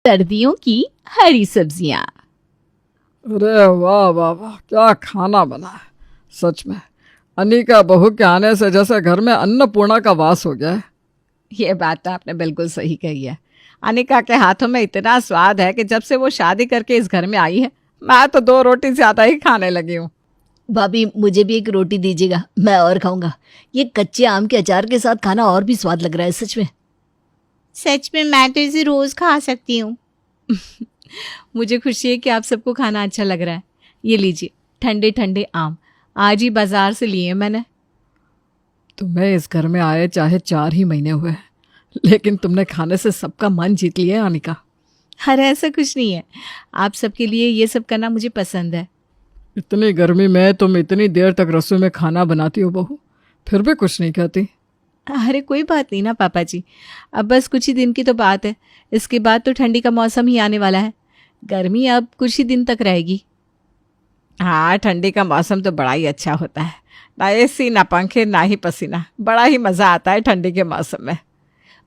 सर्दियों की हरी सब्जियां। अरे वाह वाह वाह, क्या खाना बना है। सच में अनिका बहू के आने से जैसे घर में अन्नपूर्णा का वास हो गया है। ये बात तो आपने बिल्कुल सही कही है। अनिका के हाथों में इतना स्वाद है कि जब से वो शादी करके इस घर में आई है, मैं तो 2 रोटी ज्यादा ही खाने लगी हूँ। भाभी मुझे भी एक रोटी दीजिएगा, मैं और खाऊंगा। ये कच्चे आम के अचार के साथ खाना और भी स्वाद लग रहा है सच में। सच में मैं तो इसे रोज खा सकती हूँ। मुझे खुशी है कि आप सबको खाना अच्छा लग रहा है। ये लीजिए ठंडे ठंडे आम, आज ही बाजार से लिए मैंने। तुम्हें इस घर में आए चाहे 4 ही महीने हुए हैं, लेकिन तुमने खाने से सबका मन जीत लिया है अनिका। अरे ऐसा कुछ नहीं है, आप सबके लिए ये सब करना मुझे पसंद है। इतनी गर्मी में तुम इतनी देर तक रसोई में खाना बनाती हो बहू, फिर भी कुछ नहीं कहती। अरे कोई बात नहीं ना पापा जी, अब बस कुछ ही दिन की तो बात है। इसके बाद तो ठंडी का मौसम ही आने वाला है। गर्मी अब कुछ ही दिन तक रहेगी। हाँ, ठंडी का मौसम तो बड़ा ही अच्छा होता है। ना एसी ना पंखे ना ही पसीना, बड़ा ही मज़ा आता है ठंडी के मौसम में।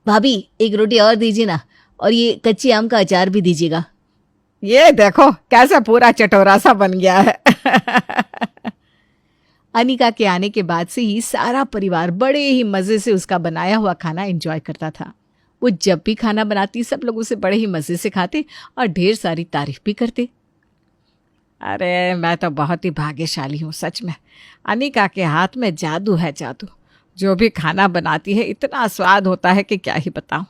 भाभी एक रोटी और दीजिए ना, और ये कच्चे आम का अचार भी दीजिएगा। ये देखो कैसा पूरा चटोरा सा बन गया है। अनिका के आने के बाद से ही सारा परिवार बड़े ही मज़े से उसका बनाया हुआ खाना एंजॉय करता था। वो जब भी खाना बनाती सब लोग उसे बड़े ही मज़े से खाते और ढेर सारी तारीफ भी करते। अरे मैं तो बहुत ही भाग्यशाली हूँ सच में। अनिका के हाथ में जादू है, जादू। जो भी खाना बनाती है इतना स्वाद होता है कि क्या ही बताऊँ।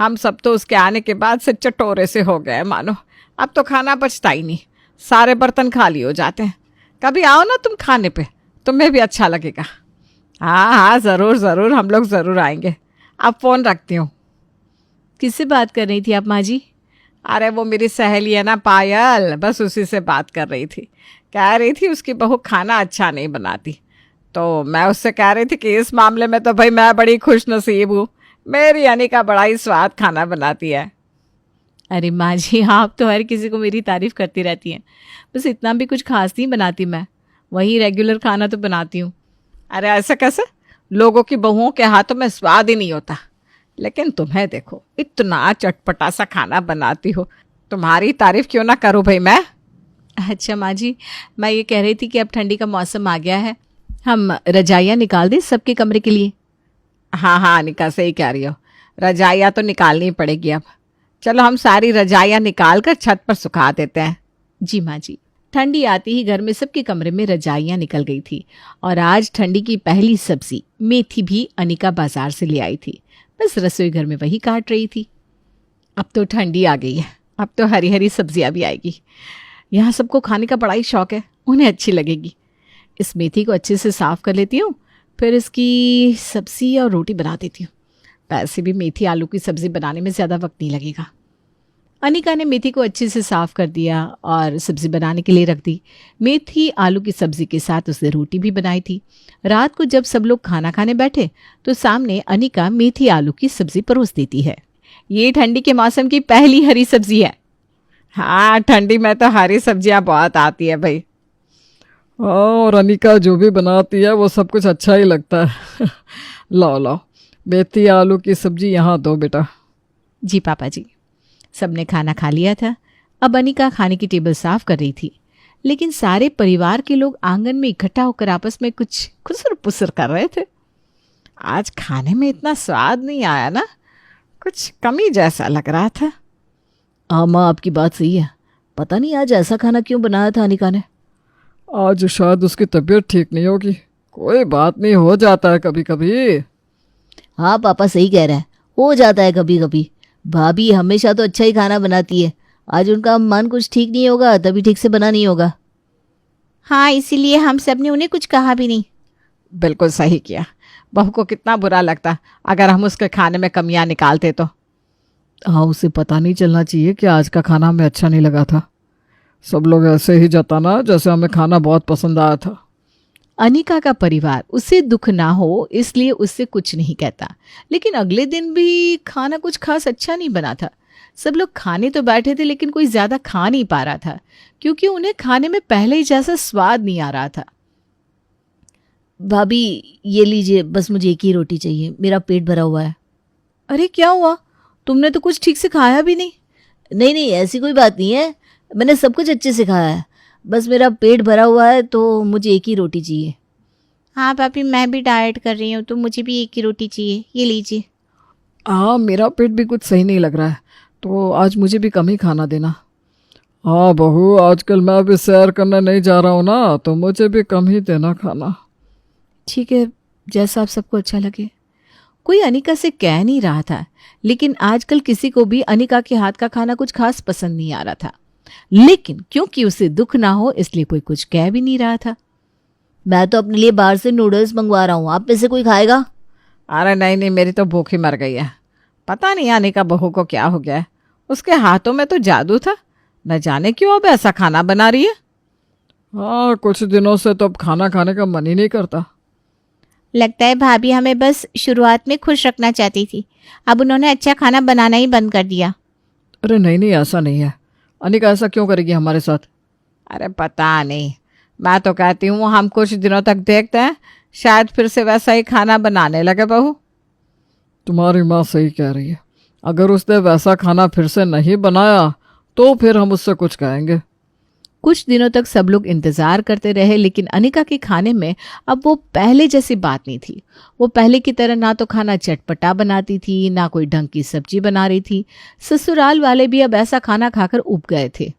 हम सब तो उसके आने के बाद से चटोरे से हो गए मानो। अब तो खाना बचता ही नहीं, सारे बर्तन खाली हो जाते हैं। कभी आओ ना तुम खाने पे, तुम्हें भी अच्छा लगेगा। हाँ हाँ ज़रूर ज़रूर, हम लोग ज़रूर आएंगे। अब फ़ोन रखती हूँ। किससे बात कर रही थी आप माँ जी? अरे वो मेरी सहेली है ना पायल, बस उसी से बात कर रही थी। कह रही थी उसकी बहू खाना अच्छा नहीं बनाती, तो मैं उससे कह रही थी कि इस मामले में तो भाई मैं बड़ी खुश नसीब हूँ, मेरी अनिका बड़ा ही स्वाद खाना बनाती है। अरे माँ जी, आप तो हर किसी को मेरी तारीफ़ करती रहती हैं। बस इतना भी कुछ खास नहीं बनाती मैं, वही रेगुलर खाना तो बनाती हूँ। अरे ऐसा कैसे? लोगों की बहुओं के हाथों में स्वाद ही नहीं होता, लेकिन तुम्हें देखो इतना चटपटा सा खाना बनाती हो, तुम्हारी तारीफ़ क्यों ना करूँ भाई मैं। अच्छा माँ जी, मैं ये कह रही थी कि अब ठंडी का मौसम आ गया है, हम रजाइयाँ निकाल दें सबके कमरे के लिए। हाँ हाँ अनिका, सही कह रही हो, रजाइयाँ तो निकालनी पड़ेगी अब। चलो हम सारी रजाइयाँ निकाल कर छत पर सुखा देते हैं। जी माँ जी। ठंडी आती ही घर में सबके कमरे में रजाइयाँ निकल गई थी और आज ठंडी की पहली सब्जी मेथी भी अनिका बाजार से ले आई थी। बस रसोई घर में वही काट रही थी। अब तो ठंडी आ गई है, अब तो हरी हरी सब्जियाँ भी आएगी। यहाँ सबको खाने का बड़ा ही शौक है, उन्हें अच्छी लगेगी। इस मेथी को अच्छे से साफ़ कर लेती हूँ, फिर इसकी सब्ज़ी और रोटी बना देती हूँ। वैसे भी मेथी आलू की सब्ज़ी बनाने में ज़्यादा वक्त नहीं लगेगा। अनिका ने मेथी को अच्छे से साफ़ कर दिया और सब्ज़ी बनाने के लिए रख दी। मेथी आलू की सब्ज़ी के साथ उसने रोटी भी बनाई थी। रात को जब सब लोग खाना खाने बैठे तो सामने अनिका मेथी आलू की सब्ज़ी परोस देती है। ये ठंडी के मौसम की पहली हरी सब्ज़ी है। हाँ, ठंडी में तो हरी सब्जियाँ बहुत आती है भाई। और अनिका जो भी बनाती है वो सब कुछ अच्छा ही लगता है। लाओ लाओ, मेथी आलू की सब्जी यहाँ दो बेटा। जी पापा जी। सबने खाना खा लिया था। अब अनिका खाने की टेबल साफ कर रही थी, लेकिन सारे परिवार के लोग आंगन में इकट्ठा होकर आपस में कुछ खुसर पुसर कर रहे थे। आज खाने में इतना स्वाद नहीं आया ना, कुछ कमी जैसा लग रहा था। हाँ माँ, आपकी बात सही है। पता नहीं आज ऐसा खाना क्यों बनाया था अनिका ने। आज शायद उसकी तबीयत ठीक नहीं होगी। कोई बात नहीं, हो जाता है कभी कभी। हाँ पापा सही कह रहे हैं, हो जाता है कभी कभी। भाभी हमेशा तो अच्छा ही खाना बनाती है, आज उनका मन कुछ ठीक नहीं होगा तभी ठीक से बना नहीं होगा। हाँ, इसीलिए हम सब ने उन्हें कुछ कहा भी नहीं। बिल्कुल सही किया। बहू को कितना बुरा लगता अगर हम उसके खाने में कमियां निकालते तो। हाँ, उसे पता नहीं चलना चाहिए कि आज का खाना हमें अच्छा नहीं लगा था। सब लोग ऐसे ही जताना जैसे हमें खाना बहुत पसंद आया था। अनिका का परिवार उसे दुख ना हो इसलिए उससे कुछ नहीं कहता, लेकिन अगले दिन भी खाना कुछ खास अच्छा नहीं बना था। सब लोग खाने तो बैठे थे लेकिन कोई ज़्यादा खा नहीं पा रहा था, क्योंकि उन्हें खाने में पहले ही जैसा स्वाद नहीं आ रहा था। भाभी ये लीजिए, बस मुझे एक ही रोटी चाहिए, मेरा पेट भरा हुआ है। अरे क्या हुआ? तुमने तो कुछ ठीक से खाया भी नहीं। नहीं नहीं, ऐसी कोई बात नहीं है, मैंने सब कुछ अच्छे से खाया है, बस मेरा पेट भरा हुआ है तो मुझे एक ही रोटी चाहिए। हाँ भाभी, मैं भी डाइट कर रही हूँ तो मुझे भी एक ही रोटी चाहिए, ये लीजिए। हाँ, मेरा पेट भी कुछ सही नहीं लग रहा है, तो आज मुझे भी कम ही खाना देना। हाँ बहू, आजकल मैं भी सैर करने नहीं जा रहा हूँ ना, तो मुझे भी कम ही देना खाना। ठीक है, जैसा आप सबको अच्छा लगे। कोई अनिका से कह नहीं रहा था, लेकिन आजकल किसी को भी अनिका के हाथ का खाना कुछ खास पसंद नहीं आ रहा था। लेकिन क्योंकि उसे दुख ना हो इसलिए कोई कुछ कह भी नहीं रहा था। मैं तो अपने लिए बाहर से नूडल्स मंगवा रहा हूँ, आप में से कोई खाएगा? अरे नहीं नहीं, मेरी तो भूख ही मर गई है। पता नहीं अनिका बहू को क्या हो गया है, उसके हाथों में तो जादू था, न जाने क्यों अब ऐसा खाना बना रही है। हाँ, कुछ दिनों से तो अब खाना खाने का मन ही नहीं करता। लगता है भाभी हमें बस शुरुआत में खुश रखना चाहती थी, अब उन्होंने अच्छा खाना बनाना ही बंद कर दिया। अरे नहीं नहीं, ऐसा नहीं है। अनिका ऐसा क्यों करेगी हमारे साथ? अरे पता नहीं, मैं तो कहती हूँ हम कुछ दिनों तक देखते हैं, शायद फिर से वैसा ही खाना बनाने लगे बहू। तुम्हारी माँ सही कह रही है, अगर उसने वैसा खाना फिर से नहीं बनाया तो फिर हम उससे कुछ कहेंगे। कुछ दिनों तक सब लोग इंतजार करते रहे, लेकिन अनिका के खाने में अब वो पहले जैसी बात नहीं थी। वो पहले की तरह ना तो खाना चटपटा बनाती थी, ना कोई ढंग की सब्जी बना रही थी। ससुराल वाले भी अब ऐसा खाना खाकर उब गए थे।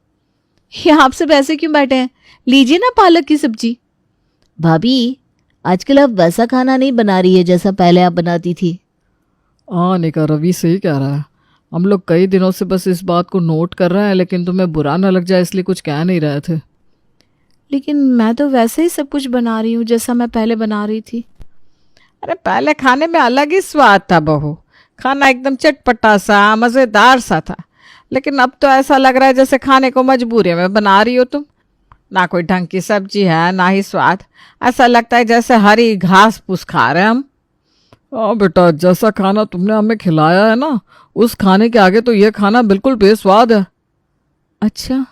ये आप सब ऐसे क्यों बैठे हैं? लीजिए ना पालक की सब्जी। भाभी, आजकल आप वैसा खाना नहीं बना रही है जैसा पहले आप बनाती थी। हाँ निका, रवि सही कह रहा है। हम लोग कई दिनों से बस इस बात को नोट कर रहे हैं, लेकिन तुम्हें बुरा न लग जाए इसलिए कुछ कह नहीं रहे थे। लेकिन मैं तो वैसे ही सब कुछ बना रही हूँ जैसा मैं पहले बना रही थी। अरे पहले खाने में अलग ही स्वाद था बहू, खाना एकदम चटपटा सा मज़ेदार सा था। लेकिन अब तो ऐसा लग रहा है जैसे खाने को मजबूरी में बना रही हो तुम। ना कोई ढंग की सब्जी है, ना ही स्वाद। ऐसा लगता है जैसे हरी घास फूस खा रहे हैं हम। हाँ बेटा, जैसा खाना तुमने हमें खिलाया है ना, उस खाने के आगे तो ये खाना बिल्कुल बेस्वाद है। अच्छा,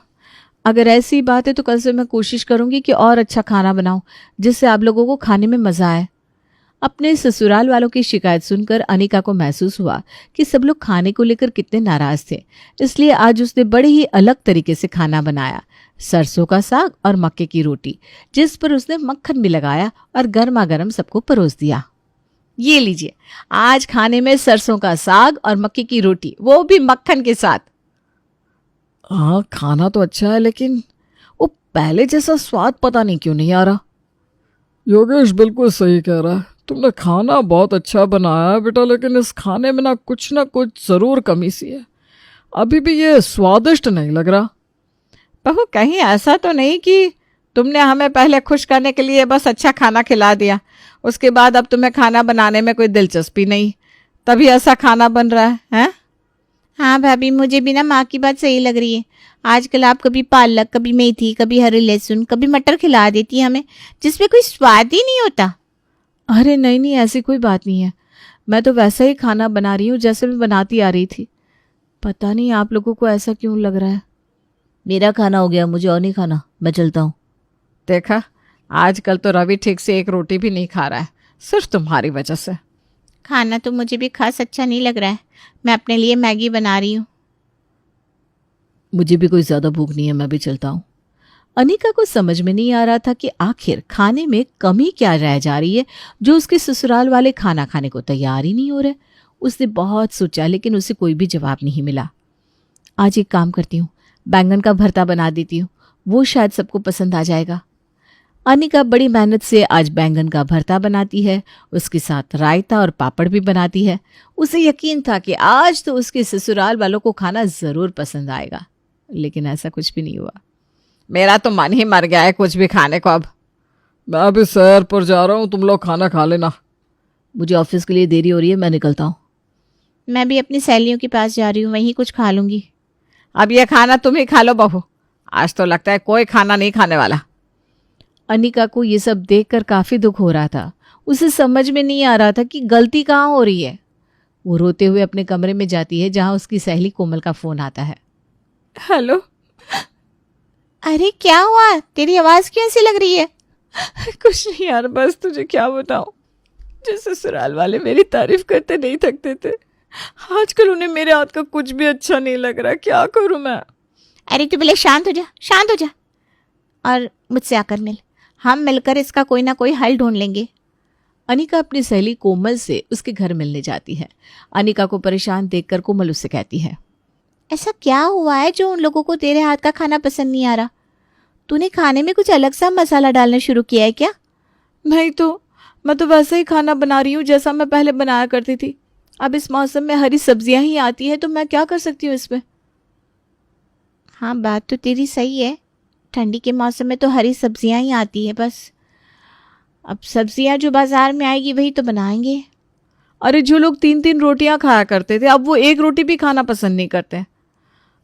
अगर ऐसी बात है तो कल से मैं कोशिश करूंगी कि और अच्छा खाना बनाऊं जिससे आप लोगों को खाने में मज़ा आए। अपने ससुराल वालों की शिकायत सुनकर अनिका को महसूस हुआ कि सब लोग खाने को लेकर कितने नाराज थे। इसलिए आज उसने बड़े ही अलग तरीके से खाना बनाया, सरसों का साग और मक्के की रोटी, जिस पर उसने मक्खन भी लगाया और गर्मा गर्म सबको परोस दिया। ये लीजिए, आज खाने में सरसों का साग और मक्के की रोटी, वो भी मक्खन के साथ। हाँ, खाना तो अच्छा है, लेकिन वो पहले जैसा स्वाद पता नहीं क्यों नहीं आ रहा। योगेश बिल्कुल सही कह रहा है, तुमने खाना बहुत अच्छा बनाया है बेटा, लेकिन इस खाने में ना कुछ ज़रूर कमी सी है। अभी भी ये स्वादिष्ट नहीं लग रहा। बहू कहीं ऐसा तो नहीं कि तुमने हमें पहले खुश करने के लिए बस अच्छा खाना खिला दिया, उसके बाद अब तुम्हें खाना बनाने में कोई दिलचस्पी नहीं, तभी ऐसा खाना बन रहा है, हैं? हाँ भाभी, मुझे भी ना माँ की बात सही लग रही है। आजकल आप कभी पालक, कभी मेथी, कभी हरे लहसुन, कभी मटर खिला देती हैं हमें, जिसमें कोई स्वाद ही नहीं होता। अरे नहीं नहीं, ऐसी कोई बात नहीं है। मैं तो वैसा ही खाना बना रही हूँ जैसे मैं बनाती आ रही थी। पता नहीं आप लोगों को ऐसा क्यों लग रहा है। मेरा खाना हो गया, मुझे और नहीं खाना, मैं चलता हूँ। देखा, आजकल तो रवि ठीक से एक रोटी भी नहीं खा रहा है, सिर्फ तुम्हारी वजह से। खाना तो मुझे भी खास अच्छा नहीं लग रहा है, मैं अपने लिए मैगी बना रही हूँ। मुझे भी कोई ज़्यादा भूख नहीं है, मैं भी चलता हूँ। अनिका को समझ में नहीं आ रहा था कि आखिर खाने में कमी क्या रह जा रही है जो उसके ससुराल वाले खाना खाने को तैयार ही नहीं हो रहे। उसने बहुत सोचा, लेकिन उसे कोई भी जवाब नहीं मिला। आज एक काम करती हूँ, बैंगन का भरता बना देती हूँ, वो शायद सबको पसंद आ जाएगा। अनिका बड़ी मेहनत से आज बैंगन का भरता बनाती है, उसके साथ रायता और पापड़ भी बनाती है। उसे यकीन था कि आज तो उसके ससुराल वालों को खाना ज़रूर पसंद आएगा, लेकिन ऐसा कुछ भी नहीं हुआ। मेरा तो मन ही मर गया है कुछ भी खाने को अब। मैं अभी सैर पर जा रहा हूँ, तुम लोग खाना खा लेना। मुझे ऑफिस के लिए देरी हो रही है, मैं निकलता हूँ। मैं भी अपनी सहेलियों के पास जा रही हूँ, वहीं कुछ खा लूँगी। अब ये खाना तुम ही खा लो बहू, आज तो लगता है कोई खाना नहीं खाने वाला। अनिका को ये सब देखकर काफी दुख हो रहा था। उसे समझ में नहीं आ रहा था कि गलती कहाँ हो रही है। वो रोते हुए अपने कमरे में जाती है, जहां उसकी सहेली कोमल का फोन आता है। हेलो। अरे क्या हुआ, तेरी आवाज़ क्यों ऐसी लग रही है? कुछ नहीं यार, बस तुझे क्या बताऊं, जिस ससुराल वाले मेरी तारीफ करते नहीं थकते थे, आजकल उन्हें मेरे हाथ का कुछ भी अच्छा नहीं लग रहा, क्या करूं मैं। अरे तू पहले शांत हो जा, शांत हो जा और मुझसे आकर मिल। हम मिलकर इसका कोई ना कोई हल ढूंढ लेंगे। अनिका अपनी सहेली कोमल से उसके घर मिलने जाती है। अनिका को परेशान देखकर कोमल उससे कहती है, ऐसा क्या हुआ है जो उन लोगों को तेरे हाथ का खाना पसंद नहीं आ रहा? तूने खाने में कुछ अलग सा मसाला डालना शुरू किया है क्या? नहीं तो मैं तो वैसे ही खाना बना रही हूँ जैसा मैं पहले बनाया करती थी। अब इस मौसम में हरी सब्जियां ही आती है तो मैं क्या कर सकती हूँ इसमें। हाँ, बात तो तेरी सही है। ठंडी के मौसम में तो हरी सब्जियां ही आती है बस। अब सब्जियां जो बाजार में आएगी वही तो बनाएंगे। अरे जो लोग 3-3 रोटियां खाया करते थे अब वो एक रोटी भी खाना पसंद नहीं करते।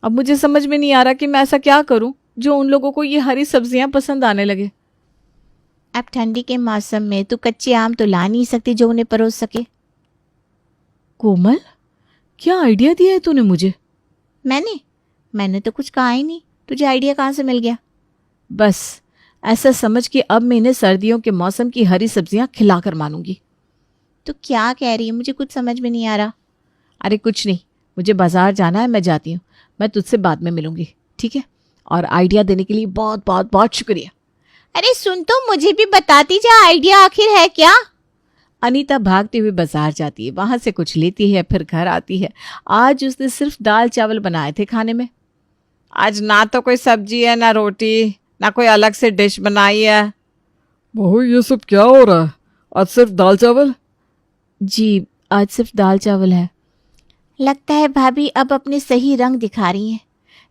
अब मुझे समझ में नहीं आ रहा कि मैं ऐसा क्या करूं जो उन लोगों को ये हरी सब्जियां पसंद आने लगे। अब ठंडी के मौसम में तू कच्चे आम तो ला नहीं सकती जो उन्हें परोस सके। कोमल क्या आइडिया दिया है तूने मुझे। मैंने तो कुछ कहा ही नहीं, तुझे आइडिया कहाँ से मिल गया? बस ऐसा समझ कि अब मैं इन्हें सर्दियों के मौसम की हरी सब्जियां खिलाकर मानूंगी। तो क्या कह रही है, मुझे कुछ समझ में नहीं आ रहा। अरे कुछ नहीं, मुझे बाजार जाना है, मैं जाती हूँ। मैं तुझसे बाद में मिलूंगी, ठीक है? और आइडिया देने के लिए बहुत बहुत बहुत शुक्रिया। अरे सुन तो, मुझे भी बताती जा, आइडिया आखिर है क्या? अनीता भागती हुई बाजार जाती है, वहां से कुछ लेती है, फिर घर आती है। आज उसने सिर्फ दाल चावल बनाए थे खाने में। आज ना तो कोई सब्जी है ना रोटी, ना कोई अलग से डिश बनाई है। बहू ये सब क्या हो रहा है? आज सिर्फ दाल चावल? जी आज सिर्फ दाल चावल है। लगता है भाभी अब अपने सही रंग दिखा रही हैं।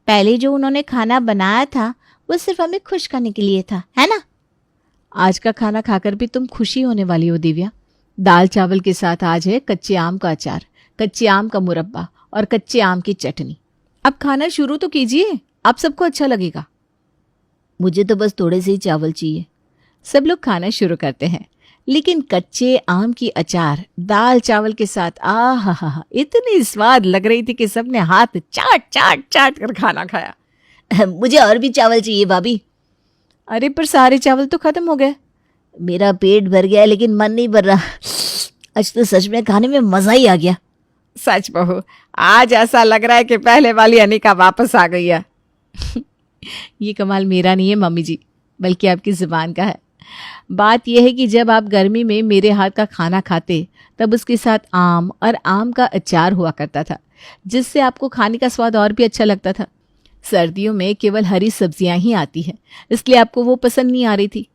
पहले जो उन्होंने खाना बनाया था वो सिर्फ हमें खुश करने के लिए था, है ना? आज का खाना खाकर भी तुम खुशी होने वाली हो दिव्या। दाल चावल के साथ आज है कच्चे आम का अचार, कच्चे आम का मुरब्बा और कच्चे आम की चटनी। अब खाना शुरू तो कीजिए, आप सबको अच्छा लगेगा। मुझे तो बस थोड़े से ही चावल चाहिए। सब लोग खाना शुरू करते हैं, लेकिन कच्चे आम की अचार दाल चावल के साथ आहा इतनी स्वाद लग रही थी कि सबने हाथ चाट चाट चाट कर खाना खाया। मुझे और भी चावल चाहिए भाभी। अरे पर सारे चावल तो खत्म हो गए। मेरा पेट भर गया है लेकिन मन नहीं भर रहा। आज तो सच में खाने में मजा ही आ गया। सच बहू, आज ऐसा लग रहा है कि पहले वाली अनिका वापस आ गई है। ये कमाल मेरा नहीं है मम्मी जी, बल्कि आपकी ज़ुबान का है। बात यह है कि जब आप गर्मी में मेरे हाथ का खाना खाते तब उसके साथ आम और आम का अचार हुआ करता था, जिससे आपको खाने का स्वाद और भी अच्छा लगता था। सर्दियों में केवल हरी सब्जियां ही आती हैं, इसलिए आपको वो पसंद नहीं आ रही थी।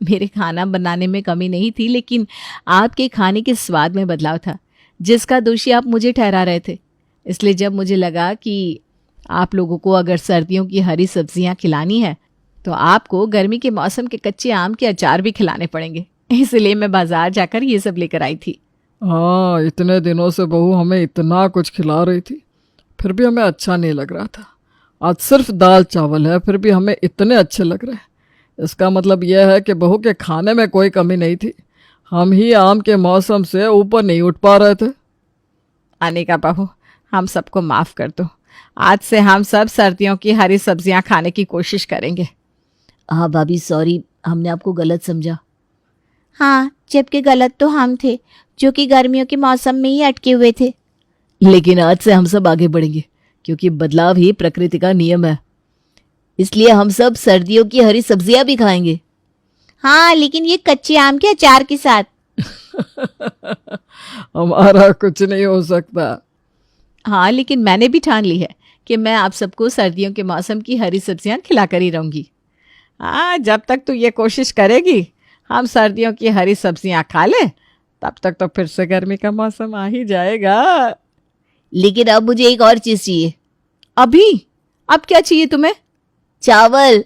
मेरे खाना बनाने में कमी नहीं थी, लेकिन आपके खाने के स्वाद में बदलाव था, जिसका दोषी आप मुझे ठहरा रहे थे। इसलिए जब मुझे लगा कि आप लोगों को अगर सर्दियों की हरी सब्जियां खिलानी है तो आपको गर्मी के मौसम के कच्चे आम के अचार भी खिलाने पड़ेंगे, इसलिए मैं बाजार जाकर ये सब लेकर आई थी। हाँ, इतने दिनों से बहू हमें इतना कुछ खिला रही थी, फिर भी हमें अच्छा नहीं लग रहा था। आज सिर्फ दाल चावल है, फिर भी हमें इतने अच्छे लग रहे हैं। इसका मतलब यह है कि बहू के खाने में कोई कमी नहीं थी, हम ही आम के मौसम से ऊपर नहीं उठ पा रहे थे। अनिका बहू, हम सबको माफ़ कर दो। आज से हम सब सर्दियों की हरी सब्जियां खाने की कोशिश करेंगे। हाँ भाभी सॉरी, हमने आपको गलत समझा। हाँ, जबकि गलत तो हम थे जो कि गर्मियों के मौसम में ही अटके हुए थे। लेकिन आज से हम सब आगे बढ़ेंगे, क्योंकि बदलाव ही प्रकृति का नियम है। इसलिए हम सब सर्दियों की हरी सब्जियां भी खाएंगे। हाँ, लेकिन ये कच्चे आम के अचार के साथ। हमारा कुछ नहीं हो सकता। हाँ, लेकिन मैंने भी ठान ली है कि मैं आप सबको सर्दियों के मौसम की हरी सब्जियां खिलाकर ही रहूंगी। हाँ, जब तक तू ये कोशिश करेगी हम सर्दियों की हरी सब्जियां खा लें, तब तक तो फिर से गर्मी का मौसम आ ही जाएगा। लेकिन अब मुझे एक और चीज चाहिए। अभी? अब क्या चाहिए तुम्हें? चावल।